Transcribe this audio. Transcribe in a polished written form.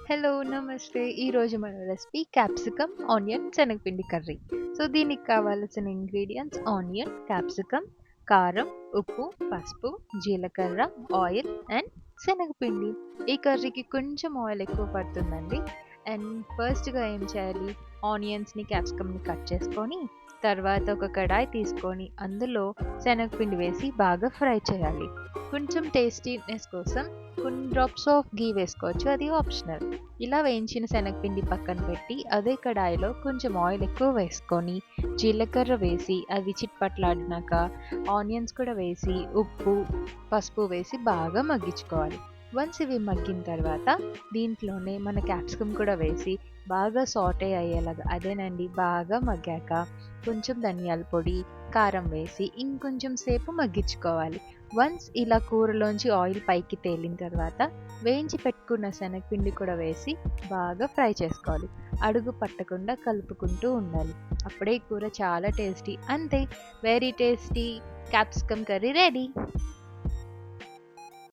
Hello! నమస్తే. ఈరోజు మన రెసిపీ క్యాప్సికమ్, ఆనియన్, శనగపిండి కర్రీ. దీనికి కావాల్సిన ఇంగ్రీడియెంట్స్ ఆనియన్, క్యాప్సికమ్, కారం, ఉప్పు, పసుపు, జీలకర్ర, ఆయిల్ అండ్ శనగపిండి. ఈ కర్రీకి కొంచెం ఆయిల్ ఎక్కువ పడుతుందండి. అండ్ ఫస్ట్‌గా ఏం చేయాలి, ఆనియన్స్‌ని, క్యాప్సికమ్‌ని కట్ చేసుకొని, తర్వాత ఒక కడాయి తీసుకొని అందులో శనగపిండి వేసి బాగా ఫ్రై చేయాలి. కొంచెం టేస్టీనెస్ కోసం కొన్ని డ్రాప్స్ ఆఫ్ ఘీ వేసుకోవచ్చు. అది ఆప్షనల్. ఇలా వేయించిన శనగపిండి పక్కన పెట్టి, అదే కడాయిలో కొంచెం ఆయిల్ ఎక్కువ వేసుకొని, జీలకర్ర వేసి అవి చిట్పట్లాడినాక ఆనియన్స్ కూడా వేసి, ఉప్పు, పసుపు వేసి బాగా మగ్గించుకోవాలి. వన్స్ ఇవి మగ్గిన తర్వాత దీంట్లోనే మన క్యాప్సికమ్ కూడా వేసి బాగా సాటే అయ్యేలాగా అదేనండి బాగా మగ్గాక కొంచెం ధనియాల పొడి, కారం వేసి ఇంకొంచెం సేపు మగ్గించుకోవాలి. వన్స్ ఇలా కూరలోంచి ఆయిల్ పైకి తేలిన తర్వాత వేయించి పెట్టుకున్న శనగపిండి కూడా వేసి బాగా ఫ్రై చేసుకోవాలి. అడుగు పట్టకుండా కలుపుకుంటూ ఉండాలి. అప్పుడే కూర చాలా టేస్టీ. అంతే, very tasty capsicum curry ready.